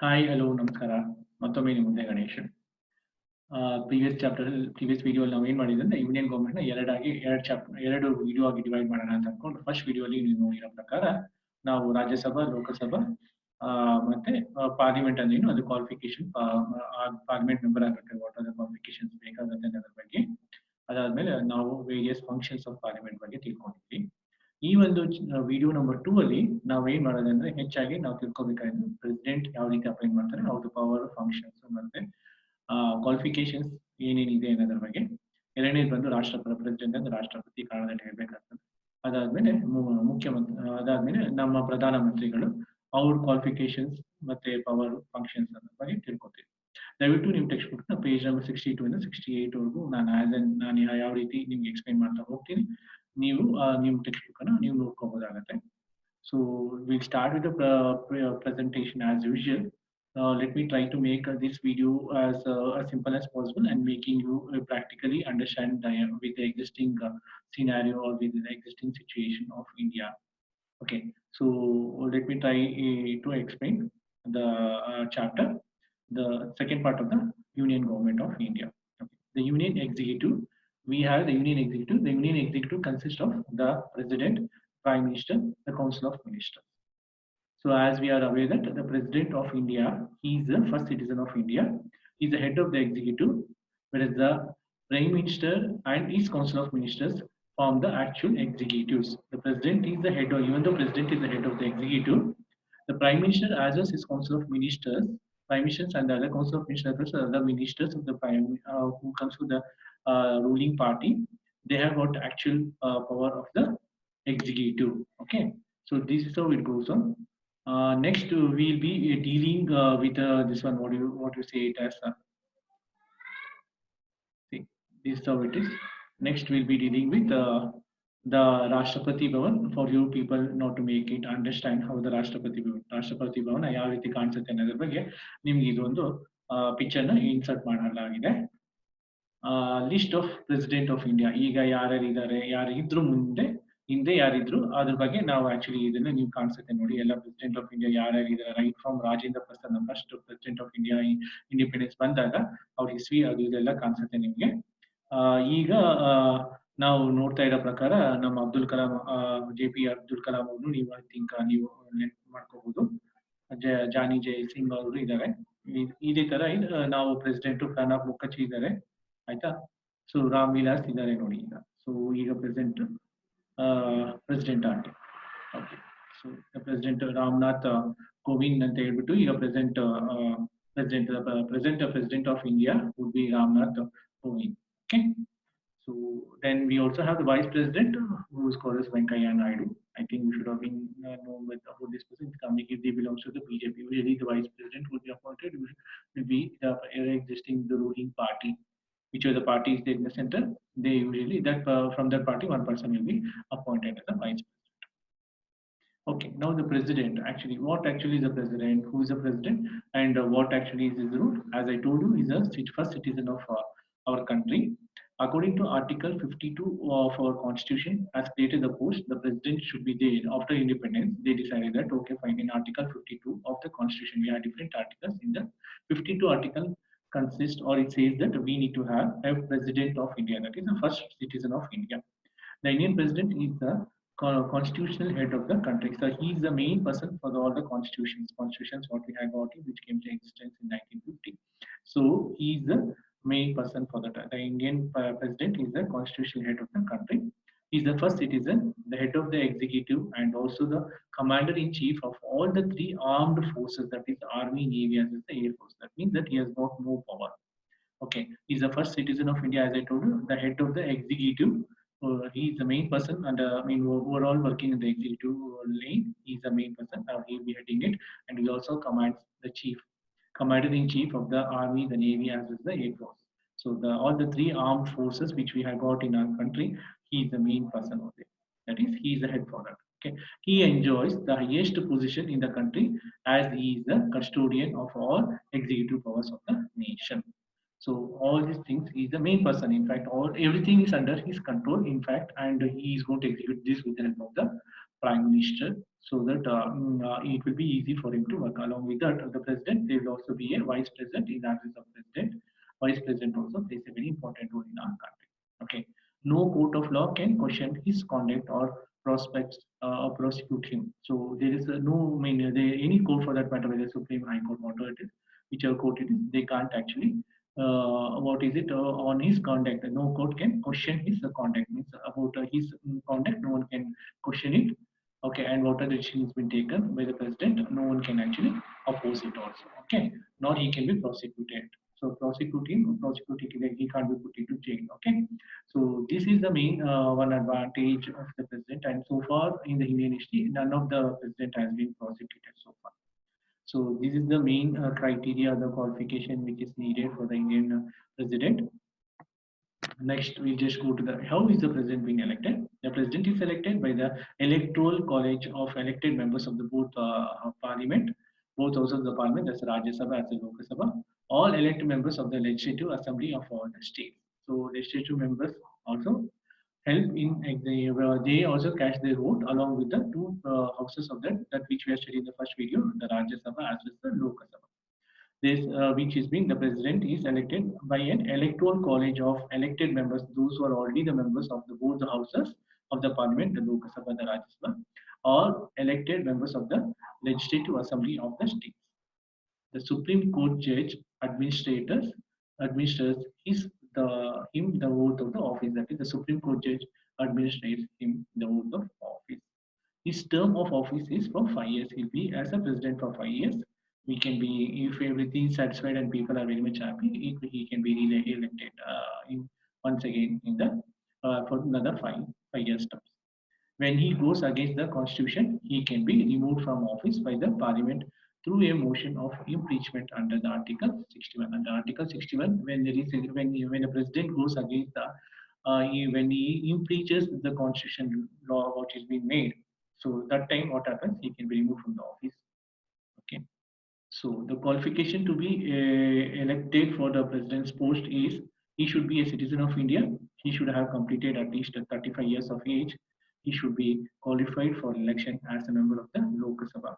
Hi hello ನಮಸ್ಕಾರ ಮತ್ತೊಮ್ಮೆ ನಿಮ್ಮ ಮುಂದೆ ಗಣೇಶ್ ಪ್ರೀವಿಯಸ್ ವಿಡಿಯೋ ನಾವು ಏನು ಮಾಡಿದ್ವಿ ಅಂದ್ರೆ ಯೂನಿಯನ್ ಗೌರ್ಮೆಂಟ್ನ ಎರಡು ವಿಡಿಯೋ ಆಗಿ ಡಿವೈಡ್ ಮಾಡೋಣ ಅಂತ ಅನ್ಕೊಂಡು ಫಸ್ಟ್ ವಿಡಿಯೋಲಿ ನೀವು ನೋಡಿರೋ ಪ್ರಕಾರ ನಾವು ರಾಜ್ಯಸಭಾ ಲೋಕಸಭಾ ಆ, ಮತ್ತೆ ಪಾರ್ಲಿಮೆಂಟ್ ಅಂದ್ರೇನು ಅದು ಕ್ವಾಲಿಫಿಕೇಶನ್ ಪಾರ್ಲಿಮೆಂಟ್ ಮೆಂಬರ್ ಆಗಬೇಕು ವಾಟ್ ಆರ್ ದ ಕ್ವಾಲಿಫಿಕೇಶನ್ಸ್ ಬೇಕಾಗುತ್ತೆ ಅನ್ನೋದ್ರ ಬಗ್ಗೆ ಅದಾದ್ಮೇಲೆ ನಾವು ವೇರಿಯಸ್ ಫಂಕ್ಷನ್ಸ್ ಆಫ್ ಪಾರ್ಲಿಮೆಂಟ್ ಬಗ್ಗೆ ತಿಳ್ಕೊಂಡಿದ್ವಿ. ಈ ಒಂದು ವಿಡಿಯೋ ನಂಬರ್ 2 ಅಲ್ಲಿ ನಾವು ಏನ್ ಮಾಡೋದಂದ್ರೆ ಹೆಚ್ಚಾಗಿ ನಾವು ತಿಳ್ಕೊಬೇಕಾದ್ರೆ ಪ್ರೆಸಿಡೆಂಟ್ ಯಾವ ರೀತಿ ಅಪಾಯಿಂಟ್ ಮಾಡ್ತಾರೆ, ಅವ್ರದ್ದು ಪವರ್ ಫಂಕ್ಷನ್ಸ್ ಮತ್ತೆ ಕ್ವಾಲಿಫಿಕೇಶನ್ಸ್ ಏನೇನಿದೆ ಅನ್ನೋದ್ರ ಬಗ್ಗೆ. ಎರಡನೇದು ಬಂದು ರಾಷ್ಟ್ರಪತಿ ಪ್ರೆಸಿಡೆಂಟ್ ಅಂದ್ರೆ ರಾಷ್ಟ್ರಪತಿ ಕಾರಣದಲ್ಲಿ ಹೇಳ್ಬೇಕಾಗ್ತದೆ. ಅದಾದ್ಮೇಲೆ ಅದಾದ್ಮೇಲೆ ನಮ್ಮ ಪ್ರಧಾನಮಂತ್ರಿಗಳು ಅವ್ರ ಕ್ವಾಲಿಫಿಕೇಶನ್ಸ್ ಮತ್ತೆ ಪವರ್ ಫಂಕ್ಷನ್ಸ್ ಅನ್ನೋದ್ರ ಬಗ್ಗೆ ತಿಳ್ಕೊತೀವಿ. ದಯವಿಟ್ಟು ನೀವು ಟೆಕ್ಸ್ಟ್ ಬುಕ್ ನ ಪೇಜ್ ನಂಬರ್ 62 ಇಂದ 68 ವರೆಗೂ ನಾನು ಯಾವ ರೀತಿ ನಿಮ್ಗೆ ಎಕ್ಸ್ಪ್ಲೈನ್ ಮಾಡ್ತಾ ಹೋಗ್ತೀನಿ. ನೀವು ನಿಮ್ಮ ಟೆಕ್ಸ್ಟ್ ಬುಕ್ ಅನ್ನ ನೀವು ನೋಡ್ಕೋಬಹುದಾಗತ್ತೆ. So we'll start with the presentation as usual. Let me try to make this video as simple as possible and making you practically understand with the existing scenario or with the existing situation of India. Okay, so let me try to explain the chapter, the second part of the Union Government of India. Okay. The Union Executive, we have the Union Executive. The Union Executive consists of the President, Prime Minister, the Council of Ministers. So as we are aware that the President of India, he is the first citizen of India. He is the head of the executive, whereas the Prime Minister and his Council of Ministers form the actual executives. The President is the head, or even though President is the head of the executive, the Prime Minister as well as his Council of Ministers, Prime Ministers and the other Council of Ministers are the ministers of the Prime who comes to the ruling party. They have got actual power of the executive. Okay, so this is how it goes on. Next, we'll be dealing with this one. What you say it as? See, this is how it is. Next, we'll be dealing with the Rashtrapati Bhavan for you people not to make it understand how the Rashtrapati Bhavan ಯಾವ ರೀತಿ ಕಾಣಿಸುತ್ತೆ ಅನ್ನೋದ್ರ ಬಗ್ಗೆ ನಿಮ್ಗೆ ಇದೊಂದು ಪಿಕ್ಚರ್ನ insert ಮಾಡಲಾಗಿದೆ. List of president of India, ಈಗ ಯಾರ್ಯಾರಿದ್ದಾರೆ, ಯಾರಿದ್ರು ಹಿಂದೆ ಯಾರಿದ್ರು ಅದ್ರ ಬಗ್ಗೆ ನಾವು ಆಕ್ಚುಲಿ ಇದನ್ನ ನೀವು ಕಾಣಿಸುತ್ತೆ ನೋಡಿ. ಎಲ್ಲ ಪ್ರೆಸಿಡೆಂಟ್ ಆಫ್ ಇಂಡಿಯಾ ಯಾರ್ಯಾರಿದ್ದಾರೆ, right from Rajendra Prasad first president of India independence ಬಂದಾಗ ಅವ್ರ ಹಿಸ್ಟ್ರಿ ಅದು ಇದೆಲ್ಲ ಕಾಣಿಸುತ್ತೆ ನಿಮ್ಗೆ. ಈಗ ನಾವು ನೋಡ್ತಾ ಇರೋ ಪ್ರಕಾರ ನಮ್ಮ ಅಬ್ದುಲ್ ಕಲಾಂ, JP ಅಬ್ದುಲ್ ಕಲಾಂ ಅವರು ನೀವು ಐ ಥಿಂಕ್ ನೀವು ನೆನಪು ಮಾಡ್ಕೋಬಹುದು. ಜಾನಿ ಜೈ ಸಿಂಗ್ ಅವರು ಇದ್ದಾರೆ. ಇದೇ ತರ ನಾವು ಪ್ರೆಸಿಡೆಂಟ್ ಪ್ರಣಬ್ ಮುಖರ್ಜಿ ಇದ್ದಾರೆ, ಆಯ್ತಾ. ಸೊ ರಾಮ್ ವಿಲಾಸ್ ಇದ್ದಾರೆ ನೋಡಿ ಈಗ. ಸೊ ಈಗ ಪ್ರೆಸಿಡೆಂಟ್ ಆಗಿ okay. So president Ramnath Kovind ಅಂತ ಹೇಳ್ಬಿಟ್ಟು ಈಗ president of India would be Ramnath Kovind. Okay. So then we also have the vice president who is called as Venkaiah Naidu. I think we should have been known with who this person is coming if they belongs to the BJP. Usually the vice president will be appointed will be the existing the ruling party. Whichever the party is there in the center, they usually from that party one person will be appointed as the vice president. Okay, now the president, actually what actually is the president, who is the president, and what actually is his role. As I told you, he is a first citizen of our country. According to Article 52 of our Constitution, as stated the post, the president should be there. After independence, they decided that okay, fine. In Article 52 of the Constitution, we have different articles. In the 52 article consists, or it says that we need to have a president of India, that is the first citizen of India. The Indian president is the constitutional head of the country. So he is the main person for all the constitutions what we have got, which came to existence in 1950. So he is the main person for that. The Indian president is the constitutional head of the country. He is the first citizen, the head of the executive, and also the commander-in-chief of all the three armed forces, that is the army, navy, as well as the air force. That means that he has got more power. Okay, he is the first citizen of India, as I told you, the head of the executive. He is the main person, and overall working in the executive lane. He is the main person. Now he will be heading it, and he also commands the commander-in-chief of the army, the navy, as well as the air force. So all the three armed forces which we have got in our country, he is the main person of it. That is, he is the head for that. Okay, he enjoys the highest position in the country as he is the custodian of all executive powers of the nation. So all these things, he is the main person. In fact, everything is under his control. In fact, and he is going to execute this with the help of the Prime Minister, so that it will be easy for him to work. Along with that, the President, there will also be a Vice President in the absence of President. Vice President also plays a very important role in our country. Okay, no court of law can question his conduct or prospects or prosecute him. So there is no, I mean, any court for that matter, whether Supreme High Court, whatever it is, whichever court it is, they can't actually what is it on his conduct. No court can question his conduct. Means about his conduct, no one can question it. Okay, and whatever decision has been taken by the president, no one can actually oppose it also. Okay, nor he can be prosecuted. So prosecuting, he can't be put into jail. Okay, so this is the main one advantage of the president. And so far in the Indian history, none of the president has been prosecuted so far. So this is the main criteria, the qualification which is needed for the Indian president. Next, we just go to the how is the president being elected? The president is elected by the electoral college of elected members of the both parliament, both houses of the parliament, that's Rajya Sabha as well as Lok Sabha, all elected members of the legislative assembly of all the states. So legislative members also help in they also cast their vote along with the two houses of that which we are studying in the first video, the Rajya Sabha as well as the Lok Sabha. This which is being the president is elected by an electoral college of elected members, those who are already the members of the both the houses of the parliament, the Lok Sabha and the Rajya Sabha, or elected members of the legislative assembly of the states. The Supreme Court judge administers the oath of the office. That is, the Supreme Court judge administers him the oath of office. His term of office is for 5 years. He'll be as a president for 5 years. We can be, if everything is satisfied and people are very much happy, he can be re-elected once again in the for another five years terms. When he goes against the constitution, he can be removed from office by the parliament through a motion of impeachment under the Article 61. Under Article 61, when there is when a president goes against the when he impeaches the constitution law what is being made, so that time what happens? He can be removed from the office. Okay. So the qualification to be elected for the president's post is he should be a citizen of India. He should have completed at least 35 years of age. He should be qualified for election as a member of the Lok Sabha.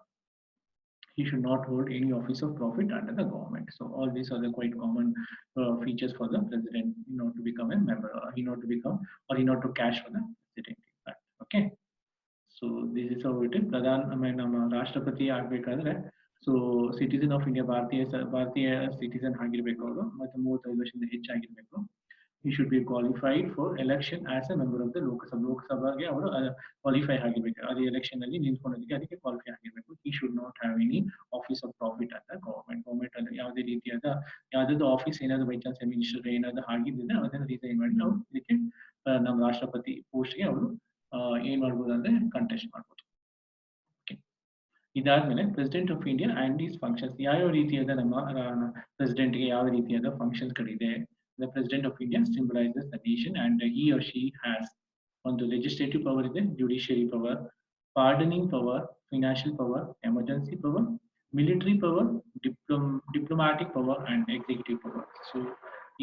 He should not hold any office of profit under the government. So all these are the quite common features for the president in order to become a member, or in order to become, or in order to cash for the president. Okay. So this is how it is. Pradhan, ನಮ್ಮ ರಾಷ್ಟ್ರಪತಿ ಆಗ್ಬೇಕಾದ್ರೆ so citizen of India ಭಾರತೀಯ citizen ಆಗಿರ್ಬೇಕು ಅವರು ಮತ್ತೆ 35 ವರ್ಷದಿಂದ ಹೆಚ್ಚಾಗಿರ್ಬೇಕು. He should be qualified for election as a member of the Lok Sabha. Lok Sabhaಗೆ ಅವರು qualify ಆಗಿರ್ಬೇಕು. ಅದು ಎಲೆಕ್ಷನ್ ಅಲ್ಲಿ ನಿಂತ್ಕೊಳ್ಳೋದಕ್ಕೆ ಅದಕ್ಕೆ ಕ್ವಾಲಿಫೈ ಆಗಿರ್ಬೇಕು. He should not have any office of profit at the government ಅಲ್ಲಿ ಯಾವುದೇ ರೀತಿಯಾದ ಯಾವುದಾದ್ರು ಆಫೀಸ್ ಏನಾದ್ರು ಬೈ ಚಾನ್ಸ್ ಮಿನಿಸ್ಟರ್ ಏನಾದ್ರು ಆಗಿದ್ರೆ ಅದನ್ನ ರಿಸೈನ್ ಮಾಡಿ ನಾವು ಇದಕ್ಕೆ ನಮ್ಮ ರಾಷ್ಟ್ರಪತಿ ಪೋಸ್ಟ್ಗೆ ಅವರು ಏನ್ ಮಾಡ್ಬೋದು ಅಂದ್ರೆ ಕಂಟೆಸ್ಟ್ ಮಾಡ್ಬೋದು. ಇದಾದ್ಮೇಲೆ president of India and is functions ಯಾವ ರೀತಿಯಾದ ನಮ್ಮ ಪ್ರೆಸಿಡೆಂಟ್ಗೆ ಯಾವ ರೀತಿಯಾದ ಫಂಕ್ಷನ್ಸ್ಗಳಿದೆ. The President of India symbolizes the nation and he or she has ಒಂದು legislative power ಇದೆ, judiciary power, pardoning power, financial power, emergency power, military power, diplomatic power and executive power. So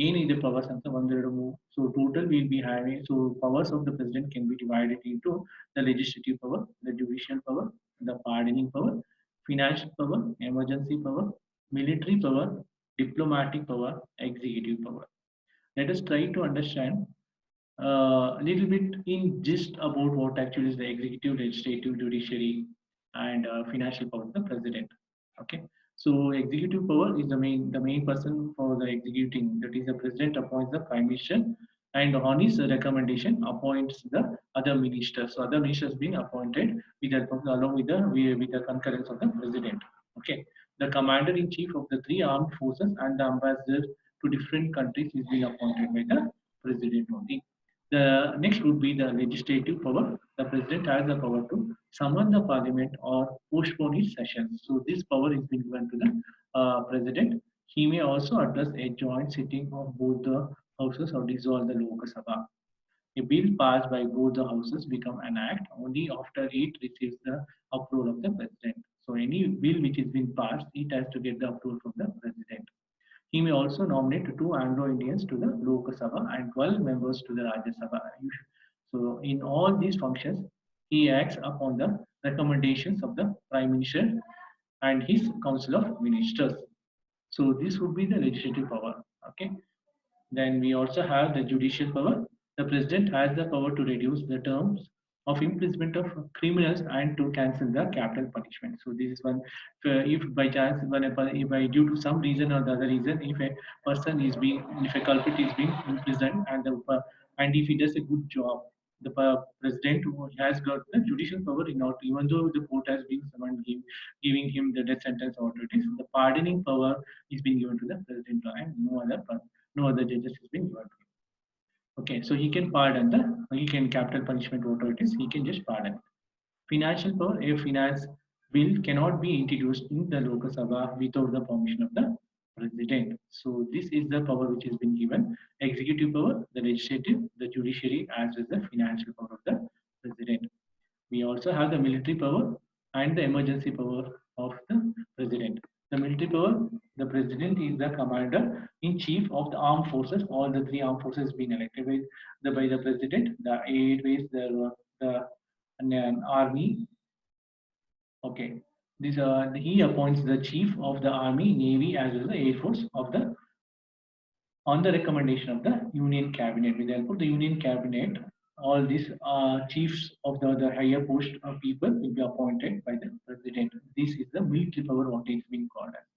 ಏನಿದೆ powers ಅಂತ ಒಂದೆರಡು ಮೂರು. So total we'll be having, so powers of the president can be divided into the legislative power, the judicial power, the pardoning power, financial power, emergency power, military power, diplomatic power, executive power. Let us try to understand a little bit in gist about what actually is the executive, legislative, judiciary, and financial power of the president. Okay, so executive power is the main person for the executing. That is, the president appoints the prime minister, and on his recommendation appoints the other ministers. So other ministers being appointed along with the concurrence of the president. Okay, the commander in chief of the three armed forces and the ambassador to different countries is being appointed by the president only. The next would be the legislative power. The president has the power to summon the parliament or postpone its sessions. So this power is being given to the president. He may also address a joint sitting of both the houses or dissolve the Lok Sabha. A bill passed by both the houses become an act only after it receives the approval of the president. So any bill which is being passed, it has to get the approval from the president. He may also nominate 2 Anglo-Indians to the Lok Sabha and 12 members to the Rajya Sabha. So in all these functions, he acts upon the recommendations of the Prime Minister and his Council of Ministers. So this would be the legislative power. Okay. Then we also have the judicial power. The president has the power to reduce the terms of imprisonment of criminals and to cancel the capital punishment. So this is one. If by chance, if by due to some reason or the other reason, if a person is being, if a culprit is being imprisoned and if he does a good job, the president who has got the judicial power in order, even though the court has been summoned, giving him the death sentence or it is, the pardoning power is being given to the president and no other judges is being given to him. Okay, so he can pardon he can capital punishment, whatever it is, he can just pardon. Financial power, a finance bill cannot be introduced in the Lok Sabha without the permission of the president. So this is the power which has been given. Executive power, the legislative, the judiciary, as well as the financial power of the president. We also have the military power and the emergency power of the president. The military power, the president is the commander in chief of the armed forces. All the three armed forces being elected by the president, the airways, the army. Okay, this he appoints the chief of the army, navy, as well as the air force of the on the recommendation of the Union Cabinet. With the help of the Union Cabinet, all these chiefs of the higher post people will be appointed by the president. This is the military power, what is being called as.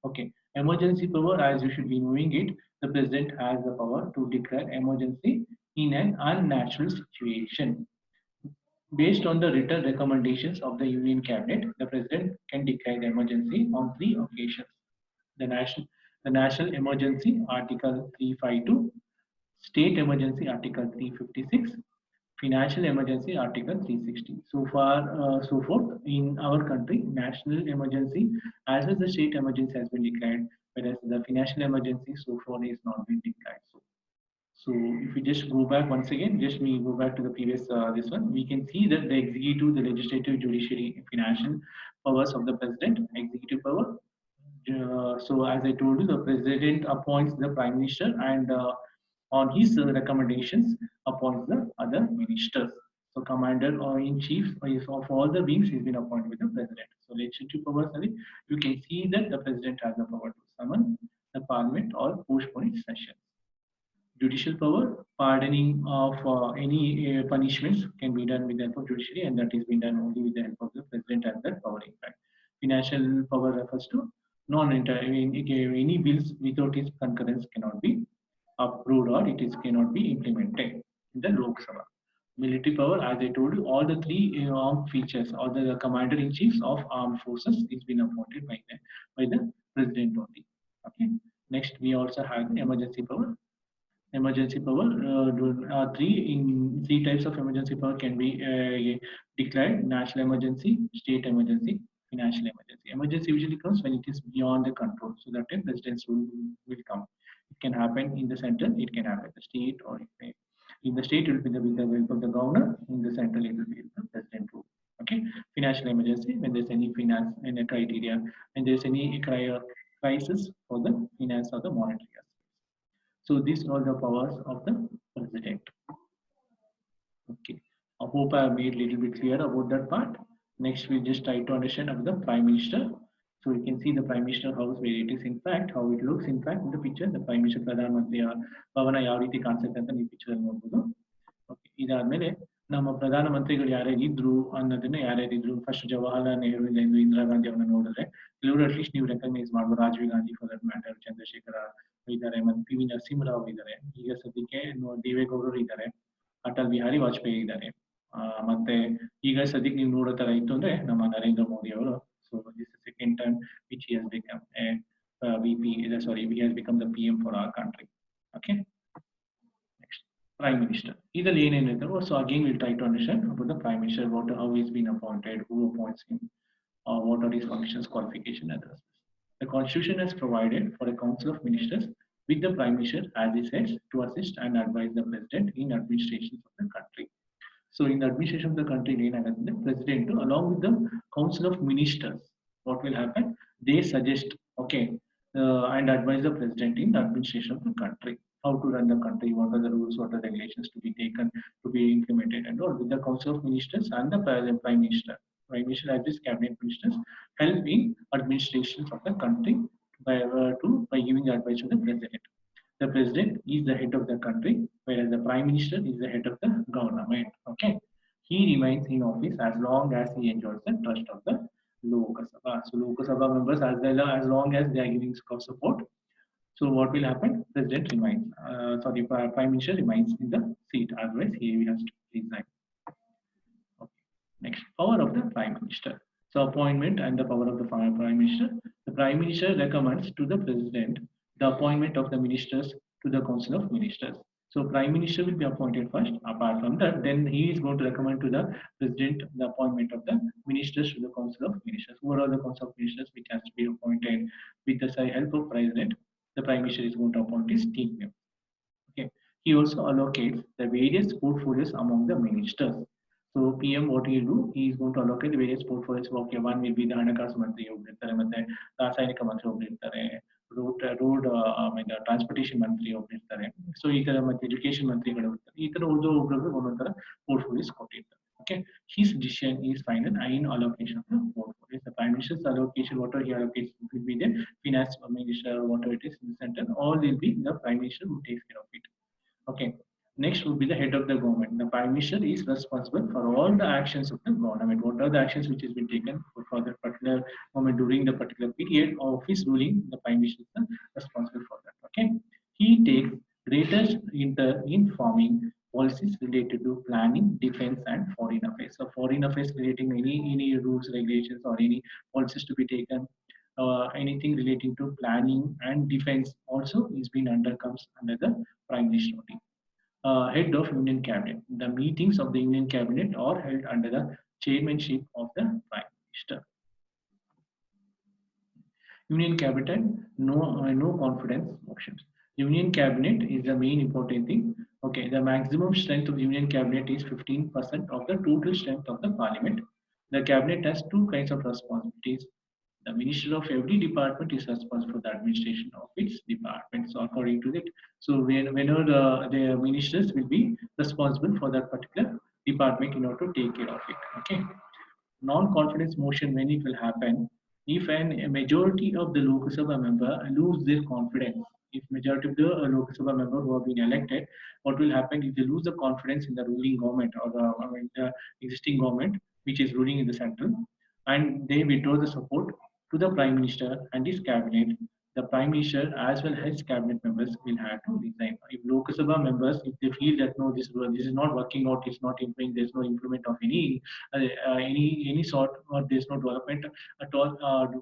Okay, emergency power, as you should be knowing it, the president has the power to declare emergency in an unnatural situation. Based on the written recommendations of the Union Cabinet, the President can declare the emergency on three occasions. The national emergency, Article 352, state emergency, Article 356, financial emergency, Article 360. So far, so forth in our country, national emergency as well as the state emergency has been declared, whereas the financial emergency so far is not been declared. So if we just go back once again, just we go back to the previous this one, we can see that the executive, the legislative, judiciary, financial powers of the president, executive power. So as I told you, the president appoints the prime minister and on his recommendations appoints the other ministers. So commander or in chief of all the wings has been appointed with the president. So legislative powers, you can see that the president has the power to summon the parliament or postpone its session. Judicial power, pardoning of any punishments can be done with the help of judiciary, and that is being done only with the help of the president as that power. In fact, financial power refers to non-inter any bills without his concurrence cannot be approved or cannot be implemented in the Lok Sabha. Military power, as I told you, all the three armed features or the commander in chiefs of armed forces is been appointed by the president only. Okay. Next, we also have the emergency power. Emergency power, three types of emergency power can be declared: national emergency, state emergency, financial emergency. Emergency usually comes when it is beyond the control, so that time president's rule will come. It can happen in the center, it can happen in the state, or in the state it will be with the help of the governor. In the central it will be the president rule. Okay. Financial emergency, when there's any finance and a criteria, when there's any crisis for the finance or the monetary. So these are the powers of the president. Okay. I hope I have made a little bit clear about that part. Next, we'll just try to understand about the prime minister. So you can see the prime minister house where it is in fact, how it looks in fact in the picture. The prime minister Pradhan Mantri Bhavana ಯಾವ ರೀತಿ ಕಾಣಿಸುತ್ತೆ ಅಂತ ನೀವು picture ಅಲ್ಲಿ ನೋಡಬಹುದು. Okay, ಇದಾದ್ಮೇಲೆ ನಮ್ಮ ಪ್ರಧಾನ ಮಂತ್ರಿಗಳು ಯಾರ್ಯಾರಿದ್ರು ಅನ್ನೋದನ್ನ ಯಾರ್ಯಾರಿದ್ರು ಫಸ್ಟ್ ಜವಾಹರ್ಲಾಲ್ ನೆಹರು ಇಂದ ಇಂದಿರಾ ಗಾಂಧಿ ಅವರನ್ನ ನೋಡಿದ್ರೆ ಕೆಲವರು ಅಟ್ಲೀಸ್ಟ್ ನೀವು ರೆಕಗ್ನೈಸ್ ಮಾಡ್ಬೋದು. Rajiv Gandhi for that matter, Chandrashekhar ಇದ್ದಾರೆ, ಮತ್ತೆ ಪಿ ವಿ ನರಸಿಂಹರಾವ್ ಇದ್ದಾರೆ, ಈಗ ಸದ್ಯಕ್ಕೆ ದೇವೇಗೌಡರು ಇದ್ದಾರೆ, ಅಟಲ್ ಬಿಹಾರಿ ವಾಜಪೇಯಿ ಇದ್ದಾರೆ, ಮತ್ತೆ ಈಗ ಸದ್ಯಕ್ಕೆ ನೀವು ನೋಡೋ ತರ ಇತ್ತು ಅಂದ್ರೆ ನಮ್ಮ ನರೇಂದ್ರ ಮೋದಿ ಅವರು. So this is second time which he has become he has become the PM for our country. Okay. Next, prime minister. Either so again we'll try to understand about the prime minister, how he's been appointed, who appoints him, what are his functions, qualification, and others. The constitution has provided for a council of ministers with the prime minister as he says to assist and advise the president in administration of the country. So in the administration of the country, the president along with the council of ministers, what will happen? They suggest, okay, and advise the president in the administration of the country. how to run the country, what are the rules, what are the regulations to be taken, to be implemented, and all with the Council of Ministers and the Prime Minister. Prime Minister as this cabinet ministers help in administration of the country by giving advice to the president. The president is the head of the country, whereas the prime minister is the head of the government. Okay, he remains in office as long as he enjoys the trust of the Lok Sabha. So Lok Sabha members, as long as they are giving support, so what will happen? President remains, prime minister remains in the seat. Otherwise, he has to resign. Okay. Next, power of the prime minister. So appointment and the power of the prime minister. The prime minister recommends to the president the appointment of the ministers to the council of ministers. So prime minister will be appointed first. Apart from that, then he is going to recommend to the president the appointment of the ministers to the council of ministers. What are the council of ministers which has to be appointed with the help of president? The prime minister is going to appoint his team members. Okay. He also allocates the various portfolios among the ministers. So PM what he will do, he is going to allocate the various portfolios. Okay, one will be the ಹಣಕಾಸು ಮಂತ್ರಿ ಒಬ್ಬರಿರ್ತಾರೆ, ಮತ್ತೆ ರಾಸಾಯನಿಕ ಮಂತ್ರಿ ಒಬ್ಬರಿರ್ತಾರೆ, road transportation ಮಂತ್ರಿ ಒಬ್ಬರಿರ್ತಾರೆ. So ಈ ತರ ಮತ್ತೆ education ಮಂತ್ರಿಗಳು ಇರ್ತಾರೆ. ಈ ತರ ಒಬ್ಬೊಬ್ಬರು ಒಂದೊಂದರ ಪೋರ್ಟ್ಫೋಲಿಯೋಸ್ ಕೊಟ್ಟಿರ್ತಾರೆ. Okay, his decision is final in allocation of the portfolios. The prime minister's allocation, whatever he allocates, will be the finance minister, whatever it is in the center, all will be the prime minister who takes care of it. Okay. Next would be the head of the government. The prime minister is responsible for all the actions of the government. What are the actions which has been taken for the particular moment during the particular period of his ruling? The prime minister is responsible for that. Okay. He takes greatest interest in forming policies related to planning, defense, and foreign affairs. So foreign affairs relating any rules, regulations, or any policies to be taken. Anything relating to planning and defense also is being comes under the prime minister. Head of Union Cabinet. The meetings of the Union Cabinet are held under the chairmanship of the Prime Minister. Union Cabinet, no confidence motions. Union Cabinet is the main important thing. Okay, the maximum strength of Union Cabinet is 15% of the total strength of the Parliament. The Cabinet has two kinds of responsibilities. The minister of every department is responsible for the administration of its department. So according to that, so whenever the ministers will be responsible for that particular department in order to take care of it. Okay. Non-confidence motion, when it will happen, if a majority of the Lok Sabha member lose their confidence. If majority of the Lok Sabha member who have been elected, what will happen if they lose the confidence in the ruling government or the existing government which is ruling in the central, and they withdraw the support to the prime minister and his cabinet, the prime minister as well as cabinet members will have to resign. If Lok Sabha members, if they feel that no, this is not working out, it's not improving, there's no improvement of any sort, or there's no development at all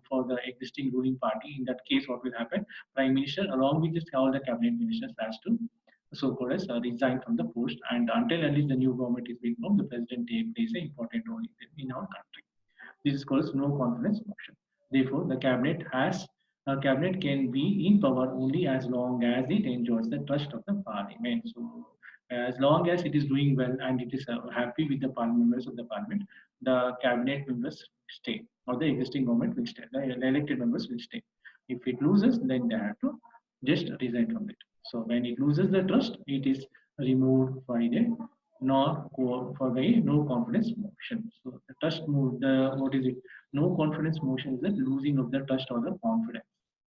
for the existing ruling party, in that case, what will happen? Prime minister, along with this, all the cabinet ministers, has to so-called as resign from the post, and until at least the new government is being formed, the president plays an important role in our country. This is called no confidence motion. Therefore, the cabinet can be in power only as long as it enjoys the trust of the parliament. So, as long as it is doing well and it is happy with the members of the parliament, the cabinet members stay, or the existing government will stay. The elected members will stay. If it loses, then they have to just resign from it. So, when it loses the trust, it is removed by the no confidence motion. So the trust move, what is it? No confidence motion is the losing of the trust or the confidence.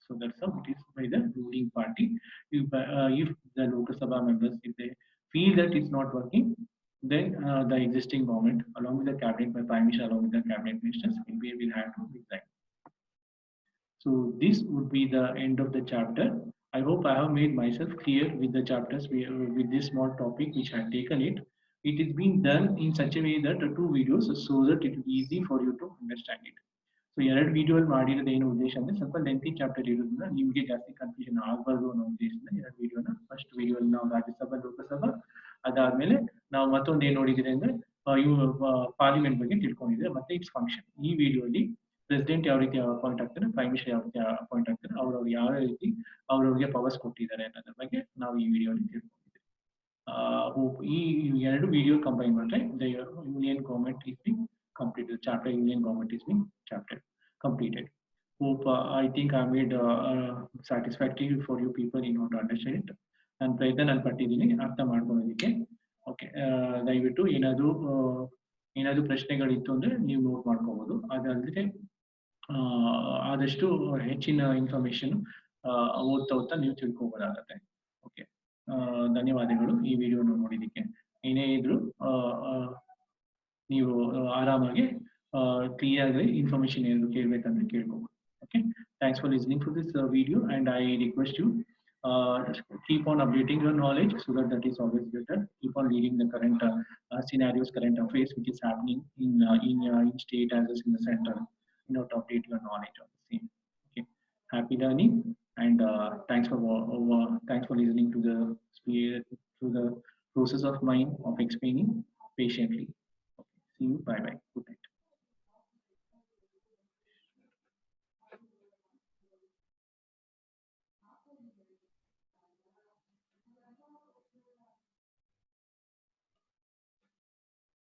So that's how it is by the ruling party. If the Lok Sabha members, if they feel that it's not working, then the existing government, along with the cabinet, by prime minister, along with the cabinet ministers, will have to resign. So this would be the end of the chapter. I hope I have made myself clear with the chapters with this small topic which I have taken it. It is being done in such a way that two videos so that it will be easy for you to understand it. So ಎರಡು video ಮಾಡಿರೋದು ಏನು ಉದ್ದೇಶ ಅಂದ್ರೆ ಸ್ವಲ್ಪ lengthy chapter ಇರೋದ್ರಿಂದ ನಿಮಗೆ ಜಾಸ್ತಿ confusion ಆಗಬಾರ್ದು ಅನ್ನೋ ಉದ್ದೇಶದಿಂದ ಎರಡು ವಿಡಿಯೋನ ಫಸ್ಟ್ ವಿಡಿಯೋ ನಾವು ರಾಜ್ಯಸಭಾ ಲೋಕಸಭಾ ಅದಾದ್ಮೇಲೆ ನಾವು ಮತ್ತೊಂದು ಏನು ನೋಡಿದ್ರೆ ಅಂದ್ರೆ ಇವು ಪಾರ್ಲಿಮೆಂಟ್ ಬಗ್ಗೆ ತಿಳ್ಕೊಂಡಿದ್ರೆ ಮತ್ತೆ ಇಟ್ಸ್ ಫಂಕ್ಷನ್. ಈ ವಿಡಿಯೋಲಿ ಪ್ರೆಸಿಡೆಂಟ್ ಯಾವ ರೀತಿ ಅಪಾಯಿಂಟ್ ಆಗ್ತಾರೆ, ಪ್ರೈಮ್ ಮಿನಿಸ್ಟರ್ ಯಾವ ರೀತಿ ಅಪಾಯಿಂಟ್ ಆಗ್ತಾರೆ, ಅವ್ರವ್ರು ಯಾವ ರೀತಿ ಅವ್ರವ್ರಿಗೆ ಪವರ್ಸ್ ಕೊಟ್ಟಿದ್ದಾರೆ ಅನ್ನೋದ್ರ ಬಗ್ಗೆ ನಾವು ಈ ವಿಡಿಯೋಲಿ ತಿಳ್ಕೊಂಡಿದ್ದೀವಿ. ಈ ಎರಡು ವಿಡಿಯೋ ಕಂಬೈನ್ ಮಾಡಿದ್ರೆ the union government is being completed. Chapter Union Government is being completed. Hope I think I made satisfactory for you people in order to understand it. ನನ್ನ ಪ್ರಯತ್ನ ನಾನು ಪಟ್ಟಿದ್ದೀನಿ ಅರ್ಥ ಮಾಡ್ಕೊಳ್ಳೋದಕ್ಕೆ. ಓಕೆ, ದಯವಿಟ್ಟು ಏನಾದರೂ ಪ್ರಶ್ನೆಗಳಿತ್ತು ಅಂದ್ರೆ ನೀವು ನೋಟ್ ಮಾಡ್ಕೋಬಹುದು. ಅದಲ್ಲದೆ ಆದಷ್ಟು ಹೆಚ್ಚಿನ ಇನ್ಫಾರ್ಮೇಶನ್ ಓದ್ತಾ ನೀವು ತಿಳ್ಕೊಬೋದಾಗತ್ತೆ. ಓಕೆ, ಧನ್ಯವಾದಗಳು ಈ ವಿಡಿಯೋನ ನೋಡಿದ್ದಕ್ಕೆ. ಏನೇ ಇದ್ರು ನೀವು ಆರಾಮಾಗಿ ಕ್ಲಿಯರ್ ಆಗಿ ಇನ್ಫಾರ್ಮೇಶನ್ ಏನಾದ್ರು ಕೇಳಬೇಕಂದ್ರೆ ಕೇಳ್ಕೋಬಹುದು. Okay, thanks for listening to this video, and I request you keep on updating your knowledge so that is always better. Keep on reading the current scenarios, current affairs which is happening in state as well as in the center, to update your knowledge on the same. Okay, happy learning, and thanks for listening to the process of mine of explaining patiently. Okay, see you, bye bye.